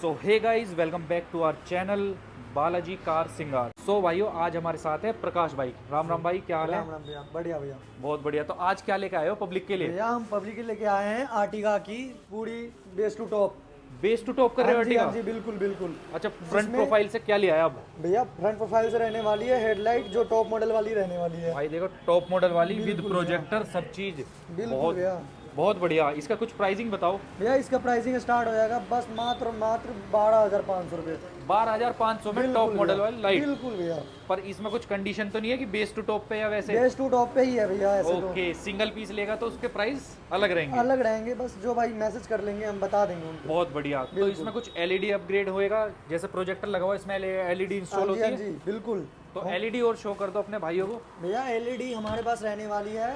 So hey guys, welcome back to our channel Balaji car Singar. So भाइयों, आज हमारे साथ है प्रकाश भाई। राम राम भाई, क्या हाल है? राम राम भैया, बढ़िया भैया। बहुत बढ़िया। तो आज क्या लेके आए हो पब्लिक के लिए? भैया हम पब्लिक के लेके आए हैं आर्टिगा की पूरी base to top. Base to top कर रहे हो हाँ जी, अर्टिगा? हाँ जी, बिल्कुल बिल्कुल। अच्छा, फ्रंट प्रोफाइल से क्या लिया है अब? भैया फ्रंट प्रोफाइल से रहने वाली है, हेडलाइट जो टॉप मॉडल वाली रहने वाली है। भाई देखो, टॉप मॉडल वाली विद प्रोजेक्टर सब चीज। बिल्कुल बहुत भैया। बहुत बढ़िया। इसका कुछ प्राइसिंग बताओ। भैया इसका प्राइसिंग स्टार्ट हो जाएगा बस मात्र 12,500 रुपये। 12,500 में टॉप मॉडल वाली लाइट। बिल्कुल भैया। पर इसमें कुछ कंडीशन तो नहीं है कि बेस टू टॉप पे या वैसे? बेस टू टॉप पे ही है भैया, ऐसे तो ओके, सिंगल पीस लेगा तो उसके प्राइस अलग रहेंगे। अलग रहेंगे, बस जो भाई मैसेज कर लेंगे हम बता देंगे उनको। बहुत बढ़िया। तो इसमें कुछ एलईडी अपग्रेड होएगा, जैसे प्रोजेक्टर लगा हुआ है इसमें एलईडी इंस्टॉल हाँ जी, होती हाँ है। जी, बिल्कुल। तो एलईडी और शो कर दो अपने भाइयों को। भैया एलईडी हमारे पास रहने वाली है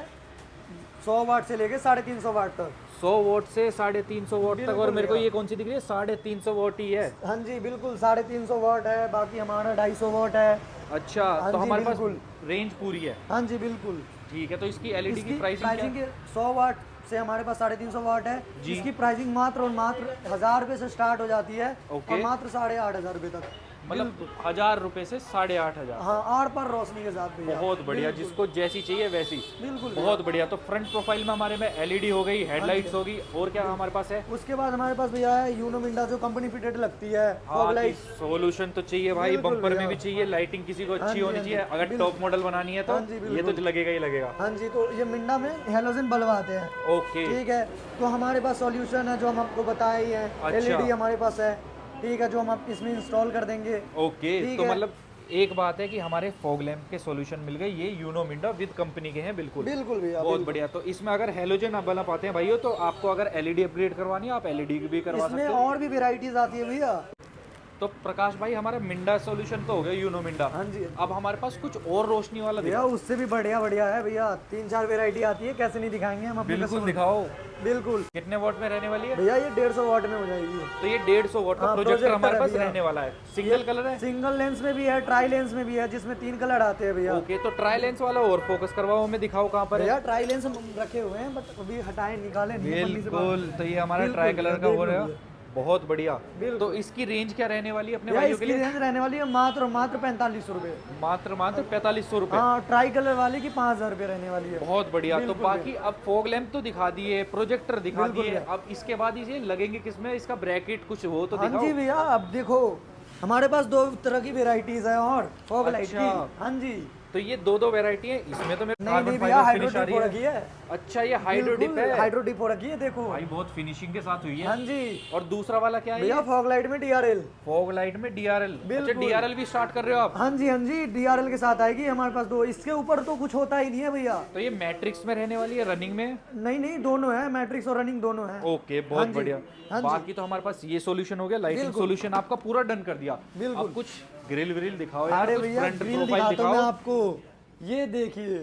100 वाट से लेके 350 वाट तक। 100 वोट से 350 वोट तक। और मेरे को भैया। ये कौन सी दिख रही है? 350 वोट ही है। हाँ जी बिल्कुल, 350 वाट है, बाकी हमारा 250 वाट है। अच्छा, हाँ तो जी, हमारे पास बिल्कुल। रेंज पूरी है। हाँ जी बिल्कुल। ठीक है, तो इसकी एलईडी की इसकी प्राइसिंग प्राइसिंग क्या? 100 वाट से हमारे पास 350 वाट है जी। इसकी प्राइसिंग मात्र और मात्र 1000 रुपये से स्टार्ट हो जाती है। ओके। और मात्र 8,500 रुपये तक। मतलब 1000 रुपए से 8,500। हाँ, आड़ पर रोशनी के साथ भैया। बहुत बढ़िया, जिसको जैसी चाहिए वैसी। बिल्कुल बहुत बढ़िया। तो फ्रंट प्रोफाइल में हमारे में एलईडी हो गई, हेडलाइट्स होगी, और क्या हमारे पास है? उसके बाद हमारे पास भैया है यूनो मिंडा जो कंपनी फिटेड लगती है, फॉग लाइट। सोल्यूशन तो चाहिए भाई, बिल्कुल बम्पर में भैया। भी चाहिए, लाइटिंग किसी को हाँ अच्छी जी, होनी हाँ जी, चाहिए। अगर बिल्कुल। टॉप मॉडल बनानी है तो हाँ जी, ये बिल्कुल। तो लगेगा ही लगेगा। हाँ जी, तो ये मिंडा में हेलोजन बल्ब आते हैं। ओके। ठीक है, तो हमारे पास सॉल्यूशन है जो हम आपको बताए ही हैं। अच्छा। एलईडी हमारे पास है, ठीक है, जो हम आप इसमें इंस्टॉल कर देंगे। ओके, ठीक तो है। मतलब एक बात है कि हमारे फॉग लैम्प के सॉल्यूशन मिल गए, ये यूनो मिंडा विद कंपनी के हैं। बिल्कुल बिल्कुल भैया, बहुत बिल्कुल। बढ़िया। तो इसमें अगर हेलोजन बल्ब आते हैं भाइयों, तो आपको अगर एलईडी अपग्रेड करवानी है आप एलईडी भी करवा इसमें सकते हो। और भी वेराइटीज आती है भैया। तो प्रकाश भाई, हमारा मिंडा सॉल्यूशन तो हो गया, यूनो मिंडा। हाँ जी अब हमारे पास कुछ और रोशनी वाला भैया, दिखाओ। उससे भी बढ़िया बढ़िया है भैया। 3-4 वेराइटी आती है, कैसे नहीं दिखाएंगे हम अपने बिल्कुल customer दिखाओ। को। बिल्कुल कितने वॉट में रहने वाली है? भैया, ये 150 वाट में हो जाएगी। तो ये 150 वॉट का हाँ, प्रोजेक्टर प्रोजेक्टर हमारे है पास भैया। रहने वाला है। सिंगल कलर है? सिंगल लेंस में भी है, ट्राई लेंस में भी है, जिसमें 3 कलर आते हैं भैया। ओके, तो ट्राई लेंस वाला और फोकस करवाओ, हमें दिखाओ कहाँ पर है। भैया ट्राई लेंस हम रखे हुए हैं, बट अभी हटाए निकाले नहीं है पन्नी से बाहर। बिल्कुल, तो ये हमारा बिल्कुल, ट्राई कलर का हो बिल्कुल, रहा है। बिल्कुल। बहुत बढ़िया। बिल्कुल। तो इसकी रेंज क्या रहने वाली है अपने भैया भाइयों के इसकी लिए? रेंज रहने वाली है मात्र और मात्र 4500 रुपये। मात्र 4500 रुपए। हाँ, ट्राई कलर वाली की 5000 रुपये रहने वाली है। बहुत बढ़िया। तो बिल्कुल बाकी अब फॉग लैम्प तो दिखा दिए, प्रोजेक्टर दिखा बिल्कुल दिए, भैया। अब इसके बाद इसे लगेंगे किसमें? इसका ब्रैकेट कुछ हो तो हाँ दिखाओ। जी भैया, अब देखो हमारे पास 2 तरह की वेराइटीज है और फॉग लाइट अच्छा। की। हाँ जी। तो ये दो वेराइटी है इसमें। तो मेरे नहीं कार्बन नहीं भैया, फाइबर हाइड्रो फिनिश आ डिप रही हो है। रखी है। अच्छा, ये हाइड्रो डिप है। हाइड्रो डिप हो रखी है, देखो। भाई बहुत फिनिशिंग के साथ हुई है। हाँ जी और दूसरा वाला क्या है? भैया, फॉग लाइट में DRL। फॉग लाइट में DRL। अच्छा, बिल्कुल। DRL भी स्टार्ट कर रहे हो आप? हाँ जी, हाँ जी, DRL के साथ आएगी हमारे पास 2। इसके ऊपर तो कुछ होता ही नहीं है भैया। तो ये मैट्रिक्स में रहने वाली है, रनिंग में? नहीं नहीं, दोनों है, मैट्रिक्स और रनिंग दोनों है। ओके, बहुत हाँ जी, बढ़िया। हाँ जी। बाकी तो हमारे पास ये सॉल्यूशन हो गया, लाइटिंग बिल्कुल। सॉल्यूशन आपका पूरा डन कर दिया। बिल्कुल। अब कुछ ग्रिल व्रिल दिखाओ यार, अरे कुछ भैया, फ्रंट ग्रिल प्रोफाइल दिखाता हूँ मैं दिखाओ। आपको। ये देखिए,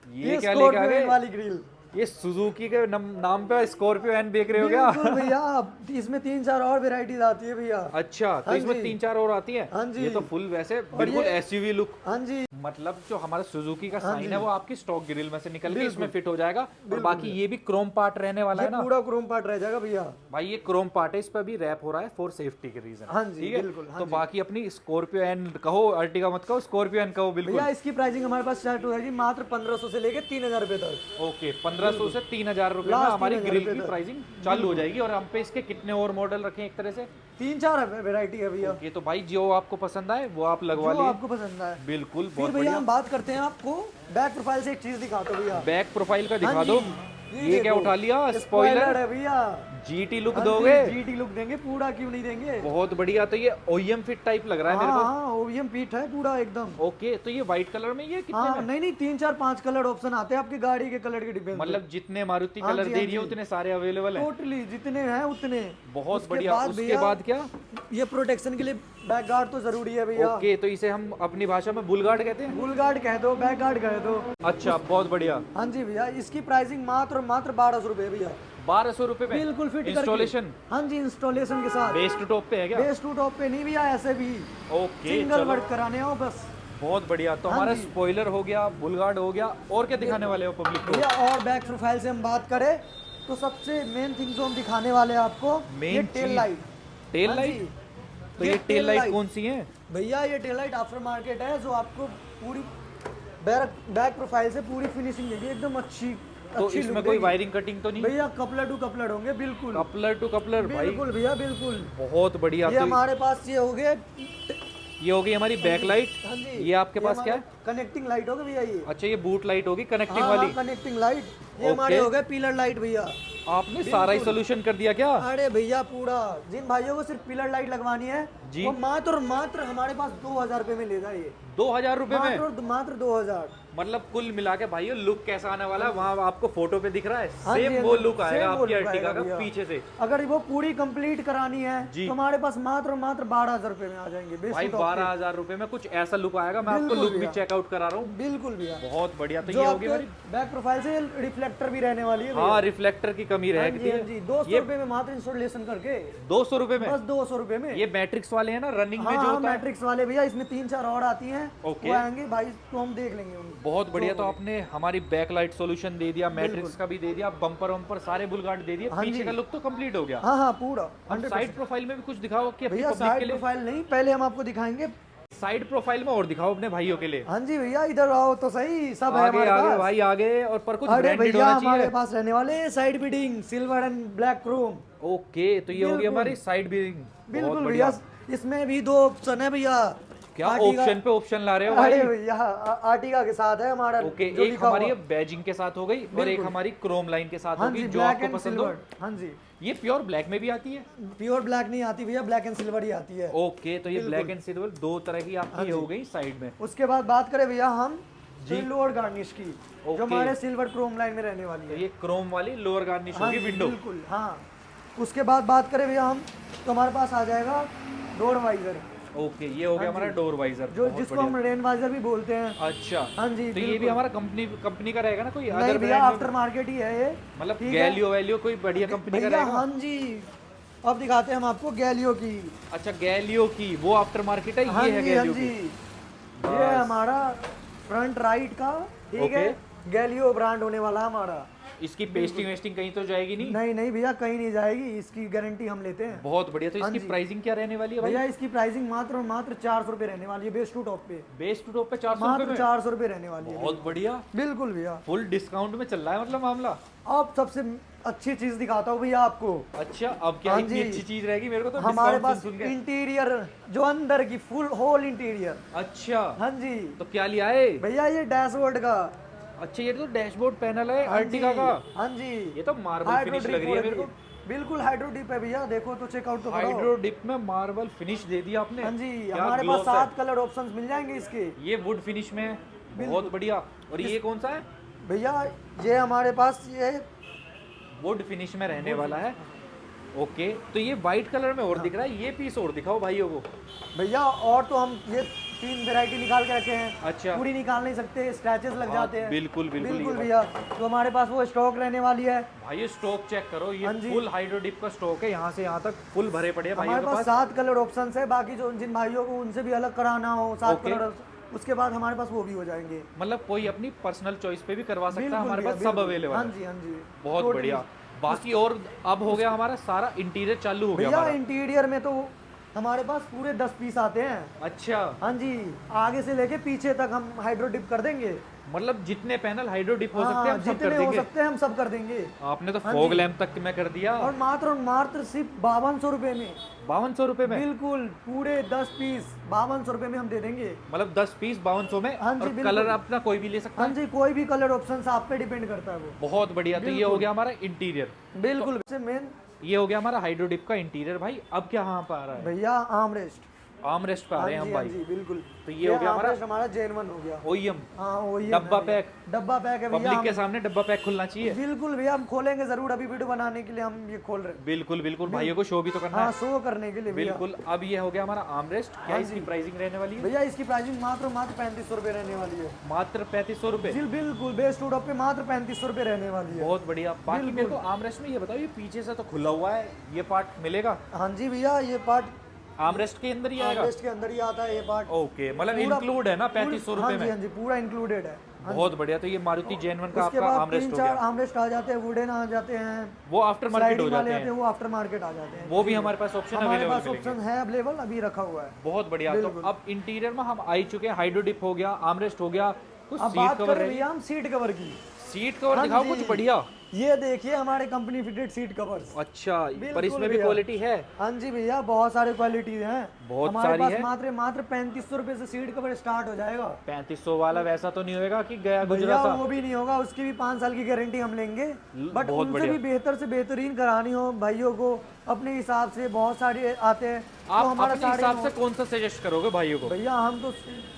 ये क्या लेके आ स्कॉर्पियो गए? एन वाली ग्रिल। ये सुजुकी के नाम पे स्कॉर्पियो एन बेच रहे हो क्या? बिल्कुल भैया, इसमें 3-4 और वेराइटीज आती है भैया। अच्छा, तो हाँ इसमें जी। 3-4 और आती है। हाँ जी। ये तो फुल वैसे बिल्कुल ये- एसयूवी लुक। हाँ जी मतलब जो हमारा सुजुकी का हाँ साइन जी। है वो आपकी स्टॉक ग्रिल में से निकल के बिल्कुल। इसमें फिट हो जाएगा। और बिल्कुल बाकी ये भी क्रोम पार्ट रहने वाला ये है ना पूरा क्रोम पार्ट रह जाएगा भैया। भाई? ये क्रोम पार्ट है, इस पर भी रैप हो रहा है फॉर सेफ्टी के रीजन। हाँ जी, ठीक है? बिल्कुल, हाँ तो जी। बाकी अपनी स्कॉर्पियो एन कहो, अर्टिगा मत कहो, स्कॉर्पियो एन कहो। बिल्कुल। भैया इसकी प्राइसिंग हमारे पास स्टार्ट हो जाएगी मात्र 1500 से लेके 3000 रुपये तक। ओके, 1500 से 3000 रुपए में Last हमारी 3000 ग्रिल रुपए की तक। प्राइसिंग चालू हो जाएगी। और हम पे इसके कितने और मॉडल रखे हैं एक तरह से? 3-4 वेराइटी है भैया, ये तो भाई जो आपको पसंद आए वो आप लगवा जो लिए। आपको पसंद आए। बिल्कुल, फिर बहुत भैया बढ़िया। हम बात करते हैं आपको बैक प्रोफाइल से एक चीज दिखाता हूँ भैया। बैक प्रोफाइल का दिखा हाँ दो। जी, ये क्या देखो, उठा लिया? Spoiler spoiler. है भैया। जीटी लुक हाँ जी, दोगे? GT लुक देंगे, पूरा क्यों नहीं देंगे। बहुत बढ़िया। तो ये ओईएम फिट टाइप लग रहा है मेरे हाँ को। हाँ, OEM पीठ है पूरा एकदम। ओके, तो ये व्हाइट कलर में, ये कितने हाँ, में? नहीं नहीं, 3-4-5 कलर ऑप्शन आते हैं आपकी गाड़ी के कलर के डिपेंड। मतलब जितने मारुति हाँ कलर जी, दे हाँ रही है जी। उतने सारे अवेलेबल हैं। टोटली जितने हैं उतने। बहुत उसके बढ़िया। बाद उसके भैया, बाद क्या? ये प्रोटेक्शन के लिए बैक गार्ड तो जरूरी है भैया। ओके, तो इसे हम अपनी भाषा में बुल गार्ड कहते हैं। बुल गार्ड कह दो, बैक गार्ड कह दो। अच्छा, बहुत बढ़िया। हाँ जी भैया, इसकी प्राइसिंग मात्र और मात्र 1200 रुपये भैया। 1200 रुपए में बिल्कुल फिट करके। इंस्टॉलेशन? हाँ जी, इंस्टॉलेशन के साथ। बेस टू टॉप पे है क्या? बेस टू टॉप पे नहीं भैया, ऐसे भी ओके, सिंगल चलो वर्क कराने हो बस। बहुत बढ़िया। तो हाँ हमारा जी। स्पॉइलर हो गया, बुल गार्ड हो गया, और क्या दिखाने वाले हो पब्लिक को? भैया और बैक प्रोफाइल से हम बात करें तो सबसे मेन थिंग जो हम दिखाने वाले हैं आपको, Main ये टेल चीज। लाइट। टेल हाँ लाइट? जी, तो ये टेल लाइट कौन सी है? भैया ये टेल लाइट आफ्टर मार्केट है, जो आपको पूरी बैक प्रोफाइल से पूरी फिनिशिंग देगी, एकदम अच्छी तो अच्छी इसमें look कोई देगी। वायरिंग कटिंग तो नहीं? भैया कपलर टू कपलर होंगे, बिल्कुल कपलर टू कपलर भाई, बिल्कुल भैया बिल्कुल। बहुत बढ़िया। ये तो हमारे पास ये हो गए, ये होगी हमारी बैक लाइट। हाँ जी। ये आपके पास क्या है? कनेक्टिंग लाइट होगी भैया ये। अच्छा, ये बूट लाइट होगी कनेक्टिंग हाँ, वाली। Connecting light. ये हमारे ओके। हो गए पिलर लाइट भैया। आपने सारा ही सोल्यूशन कर दिया क्या? अरे भैया पूरा, जिन भाइयों को सिर्फ पिलर लाइट लगवानी है जी। वो मात्र और मात्र हमारे पास 2000 रुपए में ले जाइए। 2000 रुपए में? मात्र 2000। मतलब कुल मिला के भाई लुक कैसा आने वाला है, वहाँ आपको फोटो पे दिख रहा है, हाँ जी, सेम हाँ वो जी, लुक सेम आएगा वो आपकी look अर्टिगा आएगा का भैया। पीछे से। अगर वो पूरी कंप्लीट करानी है जी। तो हमारे पास मात्र और मात्र 12000 रुपए में आ जाएंगे। बेस्ट भाई टॉप पे। 12,000 रुपए में कुछ ऐसा लुक आएगा, मैं आपको बिल्कुल लुक भी भैया। चेकआउट करा रहा हूँ। बिल्कुल भैया। बहुत बढ़िया। तो जो ये होगी आपके हमारी, बैक प्रोफाइल से रिफ्लेक्टर भी रहने वाली है भैया। हाँ रिफ्लेक्टर की कमी हाँ रहती जी, हाँ है। जी। 200 रुपए में मात्र इंस्टॉलेशन करके, 200 रुपए में? बस 200 रुपए में। ये मैट्रिक्स वाले हैं ना, रनिंग में हाँ जो हाँ, होता है? मैट्रिक्स वाले भैया, इसमें 3-4 और आती हैं, ओके। वो आएंगे भाई तो हम देख लेंगे उनको। बहुत बढ़िया। तो आपने हमारी बैक लाइट सॉल्यूशन दे दिया, मैट्रिक्स का भी दे दिया, बम्पर वम्पर सारे बुलगार्ड दे दिए, हाँ पीछे जी। का लुक तो कंप्लीट हो गया। हाँ हाँ पूरा अब 100%। साइड प्रोफाइल में भी कुछ दिखाओ कि अपनी भैया पब्लिक के साइड लिए। प्रोफाइल नहीं, पहले हम आपको दिखाएंगे। साइड प्रोफाइल में और दिखाओ अपने भाइयों के लिए। हाँ जी भैया, इधर आओ तो सही, सब है आगे हमारे आगे पास। भाई आगे, और पर कुछ अरे ब्रांडेड भैया होना हमारे चाहिए। पास रहने वाले side beading silver and black chrome. Okay, तो ये होगी बिल्कुल। हमारी साइड बीइंग। बिल्कुल भैया, इसमें भी 2 ऑप्शन है भैया। क्या आर्टिगा- ऑप्शन पे ऑप्शन ला रहे हो भाई? अरे भैया आर्टिगा के साथ है हमारा। ओके, जो एक लिखा हमारी हुआ। बैजिंग के साथ हो गई और एक बिल्कुल। हमारी क्रोम लाइन के साथ हाँ होगी, जी, जो ब्लैक आपको एंड पसंद हो। सिल्वर। हाँ जी, ये प्योर ब्लैक में भी आती है? प्योर ब्लैक नहीं आती भैया, ब्लैक एंड सिल्वर ही आती है। ओके, तो ये ब्लैक एंड सिल्वर दो तरह की आपकी हो गई साइड में। उसके बाद बात करें भैया हम जी। लोअर गार्निश की, ओके। जो हमारे सिल्वर क्रोम लाइन में रहने वाली तो है। ये क्रोम वाली लोअर गार्निश हाँ होगी जी, विंडो। बिल्कुल हाँ। उसके बाद बात करें भैया हम, तो हमारे पास आ जाएगा डोर वाइजर, ओके, ये हो गया हमारा डोर वाइजर, जो जिसको हम रेन वाइजर भी बोलते हैं। अच्छा। हाँ जी, तो ये भी हमारा कंपनी का रहेगा ना, कोई नहीं अदर भैया, ब्रांड? आफ्टर मार्केट ही है ये। मतलब ठीक है? गैलियो वैलियो कोई बढ़िया कंपनी का भैया रहेगा? हाँ जी, अब दिखाते हैं हम आपको गैलियो की। अच्छा, गैलियो की वो आफ्टर मार्केट है, हाँ ये है जी, हाँ गैलियो जी, की। ये है हमारा फ्रंट राइट का, ठीक है, गैलियो ब्रांड होने वाला है हमारा। इसकी पेस्टिंग वेस्टिंग कहीं तो जाएगी नहीं? नहीं नहीं भैया, कहीं नहीं जाएगी, इसकी गारंटी हम लेते हैं। बहुत बढ़िया। तो हाँ इसकी जी। प्राइसिंग क्या रहने वाली है भाई? भैया इसकी प्राइसिंग मात्र और मात्र 400 रुपए रहने वाली है, बेस टू टॉप पे। बेस टू टॉप पे 400 मात्र रुपए में? 400 रुपए रहने वाली है। बहुत बढ़िया, बिल्कुल भैया। फुल डिस्काउंट में चल रहा है मतलब मामला। अब सबसे अच्छी चीज दिखाता हूँ भैया आपको। अच्छा, अब क्या हाँ इतनी जी। अच्छी चीज रहेगी? मेरे को तो हमारे discount पास सुन के। इंटीरियर, जो अंदर की फुल होल इंटीरियर। अच्छा, हाँ जी तो क्या लिया है भैया, ये डैशबोर्ड का। अच्छा, ये तो डैशबोर्ड पैनल है हाँ अर्टिगा जी, का। हाँ जी, ये तो मार्बल हाइड्रो फिनिश डिप लग रही है हो मेरे को। बिल्कुल हाइड्रो डिप है भैया, देखो तो चेकआउट तो करो। हाइड्रो डिप में मार्बल फिनिश दे दिया आपने। हाँ जी, क्या हमारे पास gloss है। 7 कलर ऑप्शंस मिल जाएंगे इसके। ये वुड फिनिश में है, बहुत बढ़िया। और ये कौन सा है? भैया ये हमारे पास ये वुड फिनिश में रहने वाला है। ओके, तो ये वाइट कलर में और दिख रहा है, ये पीस और दिखाओ भाइयों को। भैया, और तो हम ये 3 वैरायटी निकाल के रखे हैं। अच्छा। पूरी निकाल नहीं सकते, स्क्रैचेस लग हाँ, जाते हैं। बिल्कुल, बिल्कुल, बिल्कुल ये भैया, तो हमारे पास वो स्टॉक रहने वाली है। भाई ये स्टॉक चेक करो, ये हाँ जी। फुल हाइड्रो डिप का स्टॉक है, यहाँ से यहाँ तक फुल भरे पड़े हैं भाइयों हमारे के पास पास। 7 कलर ऑप्शन है, बाकी जो जिन भाइयों को उनसे भी अलग कराना हो 7 ओके। कलर, उसके बाद हमारे पास वो भी हो जाएंगे। मतलब कोई अपनी पर्सनल चॉइस पे भी करवा सकता है, बिल्कुल हमारे भैया, पास सब बिल्कुल। अवेलेबल हाँ है। जी, हाँ जी, बहुत Totally। बढ़िया। बाकी और अब हो गया हमारा सारा इंटीरियर चालू हो गया भैया हमारा। इंटीरियर में तो हमारे पास पूरे 10 पीस आते हैं। अच्छा, हाँ जी, आगे से लेके पीछे तक हम हाइड्रो डिप कर देंगे। मतलब जितने पैनल हाइड्रो डिप हो सकते हैं हाँ, हम सब जितने कर हो देंगे। सकते हैं हम सब कर देंगे। आपने तो हाँ फॉग जी। लैंप तक में कर दिया। और मात्र सिर्फ 5200 रुपए में। 5200 रुपए में? बिल्कुल, पूरे 10 पीस 5200 रुपए में हम दे देंगे। मतलब 10 पीस 5200 में। हाँ जी, और बिल्कुल। कलर अपना कोई भी ले सकता हाँ है। जी, कोई भी कलर ऑप्शन आप पे डिपेंड करता है वो। बहुत बढ़िया। तो ये हो गया हमारा इंटीरियर। बिल्कुल, वैसे मेन ये हो गया हमारा हाइड्रो डिप का इंटीरियर भाई। अब क्या यहाँ पर आ रहा है? भैया आर्मरेस्ट। आर्मरेस्ट पे आ रहे हैं हम हाँ भाई। जी, बिल्कुल। तो ये हो गया हमारा आर्मरेस्ट हमारा जेनवन हो गया। ओईएम हाँ, वही डब्बा पैक। डब्बा पैक है भैया। पब्लिक के हम- सामने डब्बा पैक खुलना चाहिए। बिल्कुल भैया, हम खोलेंगे जरूर, अभी वीडियो बनाने के लिए हम ये खोल रहे हैं। बिल्कुल बिल्कुल, भाइयों को शो भी तो करना हाँ, है। शो करने के लिए भैया। बिल्कुल। अब ये हो गया हमारा आर्मरेस्ट। क्या हाँ इसकी जी। प्राइसिंग रहने वाली है? भैया इसकी प्राइसिंग मात्र 3500 रुपए रहने वाली है। मात्र 3500 रुपए। जी बिल्कुल, बेस्ट टू टॉप पे मात्र 3500 रुपए रहने वाली है। बहुत बढ़िया। बाकी मेरे को आर्मरेस्ट में ये बताओ, ये पीछे से तो खुला हुआ है, ये पार्ट मिलेगा? हाँ जी भैया, ये पार्ट आर्मरेस्ट के अंदर ही आएगा? आर्मरेस्ट के अंदर ही आता है ये पार्ट। ओके, मतलब पूरा- इंक्लूड है ना 3500 हाँ रुपए जी, हाँ में? जी, पूरा इंक्लूडेड है। बहुत बढ़िया। तो ये मारुति जैन वन का उसके आपका बाद आर्मरेस्ट 3 हो 4 गया, आर्मरेस्ट आ जाते हैं, वुडन आ जाते हैं, वो आफ्टर मार्केट हो स्लाइडिंग वाले जाते आते हैं, हैं। वो आफ्टर मार्केट आ जाते हैं। वो भी ठीक है। हमारे पास ऑप्शन हमारे अवेलेबल पास ऑप्शन मिलेंगे। है अवेलेबल, अभी रखा हुआ है। बहुत बढ़िया। तो बिल्कुल। अब इंटीरियर में हम आ ही चुके हैं, हाइड्रो डिप हो गया, आर्मरेस्ट हो गया, कुछ अब सीट बात कवर करें है, भैया हम सीट कवर की। सीट कवर हाँ दिखाओ जी। कुछ बढ़िया। ये देखिए हमारे कंपनी फिटेड सीट कवर्स। अच्छा, पर बिल्कुल इसमें भी भैया। क्वालिटी है? हाँ जी भैया, बहुत सारे क्वालिटी हैं बहुत हमारे सारी पास। है। मात्र मात्र 3500 रुपए से सीट कवर स्टार्ट हो जाएगा 3500 वाला वैसा तो नहीं होएगा कि गया गुजरा भैया, सा? वो भी नहीं होगा, उसकी भी 5 साल की गारंटी हम लेंगे। बट बहुत उनसे बढ़िया। भी बेहतर से बेहतरीन करानी हो भाइयों को अपने हिसाब से, बहुत सारे आते हैं तो आप हमारा अपने हिसाब से कौन सा सजेस्ट करोगे भाइयों को? भैया हम तो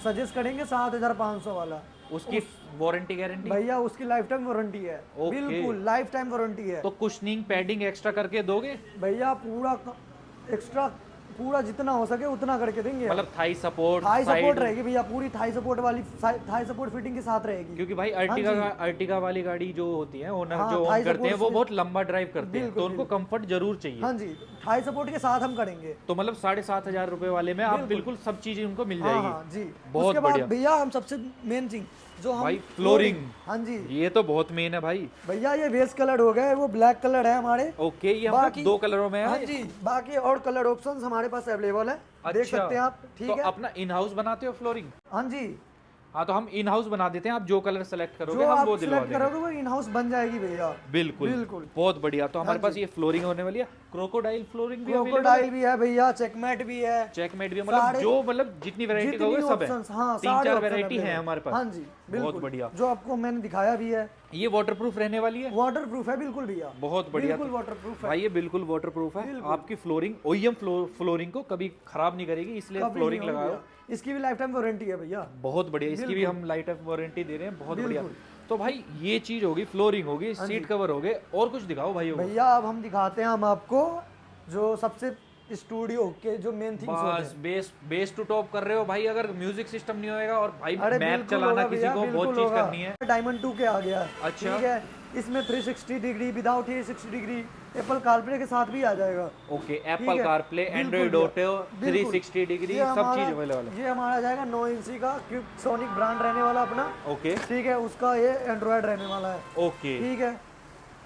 सजेस्ट करेंगे 7500 वाला। उसकी वारंटी गारंटी? भैया उसकी लाइफ टाइम वारंटी है। ओके। बिल्कुल लाइफ टाइम वारंटी है। तो कुशनिंग पैडिंग एक्स्ट्रा करके दोगे? भैया पूरा एक्स्ट्रा, पूरा जितना हो सके उतना करके देंगे। मतलब thigh support, thigh side, support रहेगी भैया, पूरी थाई सपोर्ट वाली, थाई सपोर्ट फिटिंग के साथ रहेगी। क्योंकि भाई अर्टिगा वाली गाड़ी जो होती है ओनर हाँ, जो थाई ओन करते हैं वो सपोर्ट बहुत लंबा ड्राइव करते हैं, तो बिल्कुल, उनको कंफर्ट जरूर चाहिए। हाँ जी, थाई सपोर्ट के साथ हम करेंगे। तो मतलब 7500 रुपए वाले में आप बिल्कुल सब चीजें उनको मिल हाँ जाएगी। हाँ जी। बहुत उसके बाद बढ़िया। भैया हम सबसे मेन थिंग जो हम भाई फ्लोरिंग, हाँ जी ये तो बहुत मेन है भाई। भैया, ये वेस्ट कलर हो गए, वो ब्लैक कलर है हमारे। ओके, ये हमारे बाकी- 2 कलरों में हाँ है। जी, बाकी और कलर ऑप्शंस हमारे पास अवेलेबल है, देख अच्छा। सकते हैं आप। ठीक तो है। अपना इन हाउस बनाते हो फ्लोरिंग? हाँ जी, हाँ, तो हम इन हाउस बना देते हैं, आप जो कलर सेलेक्ट करोगे जो हम आप वो दिलवा सिलेक्ट देंगे। करोगे वो इन हाउस बन जाएगी भैया। बिल्कुल बिल्कुल। बहुत बढ़िया। तो हमारे हाँ पास जी। ये फ्लोरिंग होने वाली है, क्रोकोडाइल फ्लोरिंग भी अवेलेबल है, क्रोकोडाइल भी है भैया, चेकमेट भी है, चेकमेट भी है, मतलब सारे- जो मतलब जितनी वैरायटी जितनी कहोगे सब है। options, हाँ, 3-4 सारे वैरायटी option है available हमारे पास। हाँ जी, बहुत बिल्कुल। बढ़िया। जो आपको मैंने दिखाया भी है, ये वाटरप्रूफ रहने वाली है? वाटर प्रूफ है बिल्कुल भैया, बहुत बढ़िया। बिल्कुल वाटर प्रूफ है। भाई ये बिल्कुल वाटरप्रूफ है। आपकी फ्लोरिंग ओईएम फ्लोरिंग को कभी खराब नहीं करेगी, इसलिए कभी फ्लोरिंग नहीं होगी लगाओ। भैया। इसकी भी लाइफ टाइम वारंटी है भैया। बहुत बढ़िया, इसकी भी हम लाइट ऑफ वारंटी दे रहे हैं। बहुत बढ़िया। बिल्कुल। तो भाई ये चीज होगी, फ्लोरिंग होगी, सीट कवर हो गए, और कुछ दिखाओ भाई। भैया अब हम दिखाते हैं हम आपको जो सबसे स्टूडियो के जो मेन थिंग्स होते बस हैं। बेस टू टॉप कर रहे हो भाई। अगर म्यूजिक सिस्टम नहीं होएगा और भाई अरे मैप बिल्कुल चलाना होगा किसी भैया, को बहुत बिल्कुल चीज होगा। करनी है। डायमंड 2 के आ गया है। अच्छा। ठीक है, इसमें 360 degree without 360 degree Apple CarPlay के साथ भी आ जाएगा। ओके, ठीक एप्पल है, कारप्ले, बिल्कुल एंड्रॉइड भैया, ऑटो, बिल्कुल। 360 डिग्री ये सब हमारा- चीज अवेलेबल है। ये हमारा जाएगा 9 इंची का सोनिक ब्रांड रहने वाला अपना। ओके ठीक है, उसका ये एंड्रॉयड रहने वाला है। ओके, ठीक है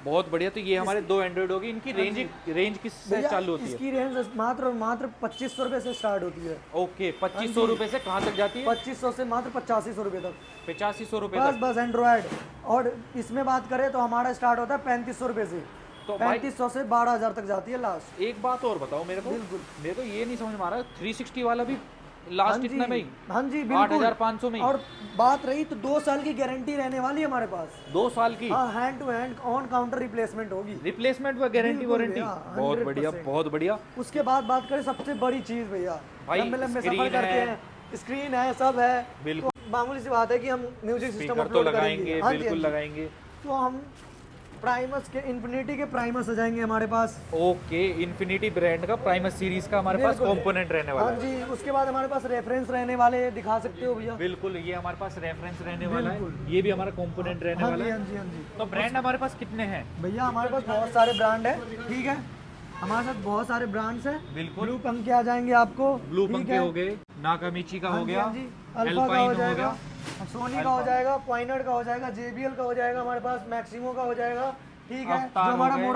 बहुत बढ़िया। तो ये हमारे 2 एंड्रॉइड होगी। इनकी रेंज किस से भैया, चालू होती है? इसकी रेंज मात्र 2500 रुपए से स्टार्ट होती है। ओके, 2500 रुपए से कहाँ तक जाती है? 2500 से मात्र 8500 रुपए तक। 8500 रुपए बस तक। बस एंड्रॉयड। और इसमें बात करें तो हमारा स्टार्ट होता है 3500 रुपए से। तो भाई 3500 से 12000 तक जाती है लास्ट। एक बात और बताओ मेरे को। बिल्कुल। मेरे को ये नहीं समझ में आ रहा, 360 वाला भी लास्ट इतना में ही? हाँ जी बिल्कुल। 8500 में ही? और बात रही तो 2 साल की गारंटी रहने वाली है हमारे पास। 2 साल की हाँ, hand to hand on counter replacement होगी। रिप्लेसमेंट व गारंटी बिल्कुल वारंटी? भैया, बहुत 100%। बढ़िया, बहुत बढ़िया। उसके बाद बात करें सबसे बड़ी चीज भैया, भाई, लंबे लंबे स्क्रीन सफर करते है। हैं, स्क्रीन है, सब है। बिल्कुल। तो मामूली सी बात है कि हम म्यूजिक सिस्टम स्पीकर तो अपलोड लगाएंगे, करेंगे। हाँ जी, बिल्कुल हाँ जी। लगाएंगे। तो हम प्राइमस के इन्फिनिटी के प्राइमस आ जाएंगे हमारे पास। ओके, इन्फिनिटी ब्रांड का प्राइमस सीरीज का हमारे पास बिल्कुल। कंपोनेंट रहने वाला हाँ है। जी, उसके बाद हमारे पास रेफरेंस रहने वाले, दिखा सकते हो भैया। बिल्कुल, ये हमारे पास रेफरेंस रहने वाला है। बिल्कुल। ये भी हमारा कंपोनेंट रहने हाँ वाला जी, है। हाँ जी, हाँ जी। तो ब्रांड हमारे पास कितने हैं? भैया हमारे पास बहुत सारे ब्रांड है। ठीक है, हमारे साथ बहुत सारे ब्रांड्स हैं। बिल्कुल। ब्लू पंख के आ जाएंगे आपको। ब्लू ठीक पंखे है? हो गए, नाकामिची का हाँ हो जी, गया, हाँ जी। अल्फा का एल्पाइन हो हो जाएगा, गया, सोनी का हो जाएगा, पॉइंटर का हो जाएगा, JBL का हो जाएगा हमारे पास, मैक्सिमो का हो जाएगा। ठीक है, अवतार जो हो हमारा गए।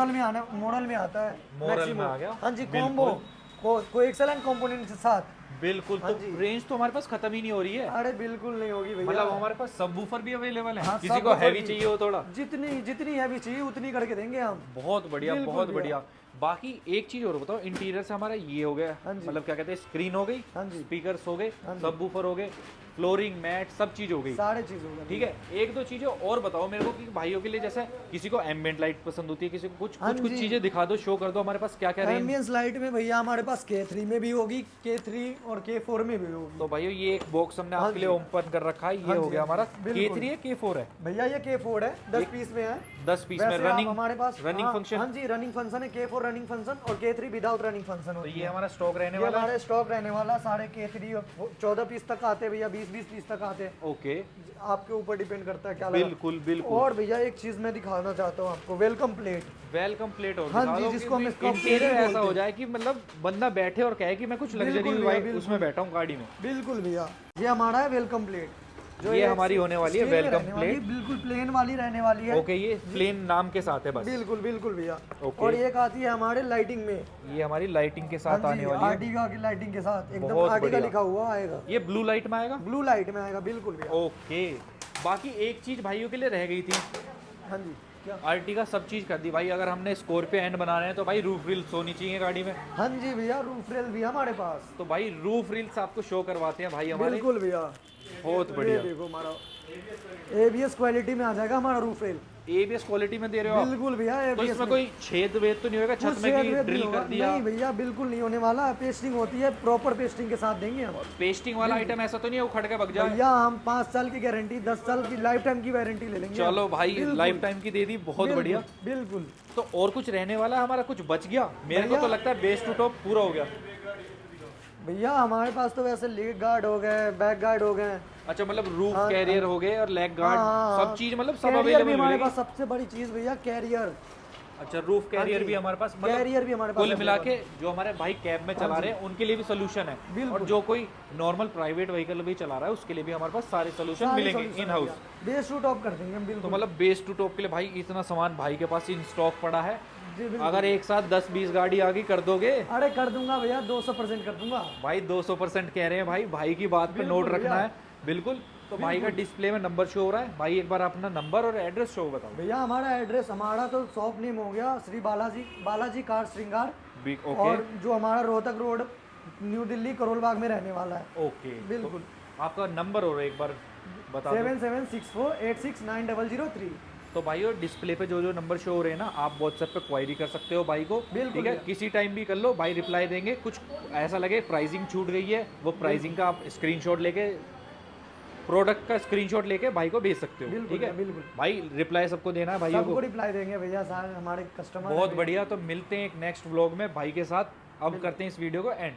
मॉडल में आता है। Model Maximo। में आ गया। हाँ जी, बिल्कुल। कॉम्बो को एक्सेलेंट कंपोनेंट के साथ। बिल्कुल। हाँ तो जी। रेंज तो हमारे पास खत्म ही नहीं हो रही है। अरे बिल्कुल नहीं होगी भैया। मतलब हमारे पास सबवूफर भी अवेलेबल है। हाँ, किसी को subwoofer हैवी भी। चाहिए हो थोड़ा? जितनी जितनी हैवी चाहिए उतनी करके देंगे हम। बहुत बढ़िया, बिल्कुल बहुत भैया। बढ़िया। बाकी एक चीज और बताओ, इंटीरियर से हमारा ये हो गया, हाँ जी। मतलब क्या कहते हैं, स्क्रीन हो गई, हाँ जी। स्पीकर्स हो गए, हाँ जी। सबवूफर हो गए, फ्लोरिंग, मैट, सब चीज हो गई। सारे चीज होगा। ठीक है, एक दो चीजें और बताओ मेरे को कि भाइयों के लिए, जैसे किसी को एम्बिएंट लाइट पसंद होती है, किसी को कुछ हाँ कुछ कुछ जी। चीजें दिखा दो, शो कर दो हमारे पास क्या क्या रेंज। एम्बियंस लाइट में भैया हमारे पास K3 में भी होगी, K3 और K4 में भी होगी। तो भाइयों ये एक बॉक्स हमने हाँ आपके लिए जी। ओपन कर रखा है। ये हाँ हो जी, गया हाँ हमारा जी, बिल्कुल। K3 है, K4 है? भैया ये K4 है, 10 पीस में है। 10 पीस में वैसे आप रनिंग, हमारे पास रनिंग हाँ, फंक्शन। हाँ जी, रनिंग फंक्शन है। K4 रनिंग फंक्शन और K3 विदाउट रनिंग फंक्शन तो होती ये है। हमारा स्टॉक रहने ये वाला है। हमारे स्टॉक रहने वाला। सारे K3 14 पीस तक आते हैं भैया, 20 पीस तक आते हैं। ओके, आपके ऊपर डिपेंड करता है क्या लगा। बिल्कुल बिल्कुल। और भैया एक चीज मैं दिखाना चाहता हूँ आपको, वेलकम प्लेट। वेलकम प्लेट हो हाँ जी, जिसको हम इसका इंटीरियर plate भी ऐसा बोलते हो जाए कि मतलब बंदा बैठे और कहे कि मैं कुछ लग्जरी बिल्कुल भैया, वाइब बिल्कुल। उसमें बैठा हूँ गाड़ी में। बिल्कुल भैया, ये हमारा है वेलकम प्लेट। ये हमारी होने वाली है स्टील में वेलकम रहने वाली है, प्लेट। बिल्कुल प्लेन वाली रहने वाली है। ओके, ये प्लेन नाम के साथ है बस। बिल्कुल बिल्कुल भैया। ओके। और एक आती है हमारे लाइटिंग में, ये हमारी लाइटिंग के साथ आने वाली है। आर्टिगा की लाइटिंग के साथ एकदम बहुत आर्टिगा बढ़िया। लिखा हुआ आएगा, ये ब्लू लाइट में आएगा। ब्लू लाइट में आएगा, बिल्कुल भैया। ओके, बाकी एक चीज भाइयों के लिए रह गई थी। हाँ जी, क्या? आर्टिगा सब चीज कर दी भाई। अगर हमने स्कॉर्पियो एंड बना रहे हैं तो भाई रूफ रिल्स होनी चाहिए गाड़ी में। हाँ जी भैया, रूफ रेल भी है हमारे पास। तो भाई रूफ रिल्स आपको शो करवाते हैं भाई हमारे। बिल्कुल भैया, बहुत ये बढ़िया। देखो हमारा ABS क्वालिटी में आ जाएगा हमारा रूफ रेल। ABS क्वालिटी में दे रहे हो आप? बिल्कुल भैया, तो ABS इसमें कोई छेद वेद तो नहीं होगा छत में कि ड्रिल कर दिया? नहीं भैया, बिल्कुल नहीं होने वाला। पेस्टिंग होती है, प्रॉपर पेस्टिंग के साथ देंगे हम। पेस्टिंग वाला आइटम ऐसा तो नहीं है उखड़ के भग जाए? भैया हम 5 साल की गारंटी, 10 साल की लाइफ टाइम की वारंटी ले लेंगे। चलो भाई, बिल्कुल। लाइफ टाइम की दे दी, बहुत बिल्कुल, बढ़िया। बिल्कुल। तो और कुछ रहने वाला है हमारा? कुछ बच गया? मेरे को तो लगता है बेस टू टॉप पूरा हो गया। भैया हमारे पास तो वैसे लेग गार्ड हो गए, बैक गार्ड हो गए। अच्छा, मतलब रूफ कैरियर हो गए और लेग गार्ड, हाँ, सब चीज मतलब सब कैरियर भी अवेलेबल हमारे मिलेगी। पास सबसे बड़ी चीज भैया, कैरियर। अच्छा, रूफ कैरियर भी हमारे पास, मतलब कैरियर भी हमारे पास कुल मिला available के जो हमारे भाई कैब में चला रहे हैं उनके लिए भी सोल्यूशन है। बिल्कुल। और जो कोई नॉर्मल प्राइवेट व्हीकल भी चला रहा है उसके लिए भी हमारे पास सारे सोल्यूशन सारे मिलेंगे solution इन है हाउस। भैया। बेस टू टॉप कर देंगे हम, तो बिल्कुल। मतलब बेस टू टॉप के लिए भाई इतना सामान भाई के पास इन स्टॉक पड़ा है। जी, बिल्कुल। अगर एक साथ 10-20 गाड़ी आगे कर दोगे अरे कर दूंगा भैया, 200% कर दूंगा। भाई, 200% कह रहे हैं भाई। भाई की बात पे बिल्कुल नोट रखना भैया। है। बिल्कुल। तो भाई का डिस्प्ले में नंबर शो हो रहा है। भाई एक बार अपना नंबर और एड्रेस शो बताओ। भैया हमारा एड्रेस, हमारा तो शॉप नेम हो गया श्री बालाजी कार श्रृंगार। ओके और जो हमारा रोहतक रोड, न्यू दिल्ली, करोल बाग में रहने वाला है। ओके, बिल्कुल। तो आपका नंबर और एक बार बता दो। 7764869003। तो भाई और डिस्प्ले पे जो जो नंबर शो हो रहे हैं ना, आप व्हाट्सएप पे क्वायरी कर सकते हो भाई को। बिल्कुल ठीक है, भैया। किसी टाइम भी कर लो, भाई रिप्लाई देंगे। कुछ ऐसा लगे प्राइसिंग छूट गई है, वो प्राइसिंग का आप स्क्रीनशॉट लेके, प्रोडक्ट का स्क्रीनशॉट लेके भाई को भेज सकते हो। बिल्कुल ठीक है बिल्कुल, भाई, रिप्लाई सबको देना है भाइयों सबको को। रिप्लाई देंगे भैया, सारे हमारे कस्टमर। बहुत बढ़िया। तो मिलते हैं एक नेक्स्ट व्लॉग में भाई के साथ। अब करते हैं इस वीडियो को एंड।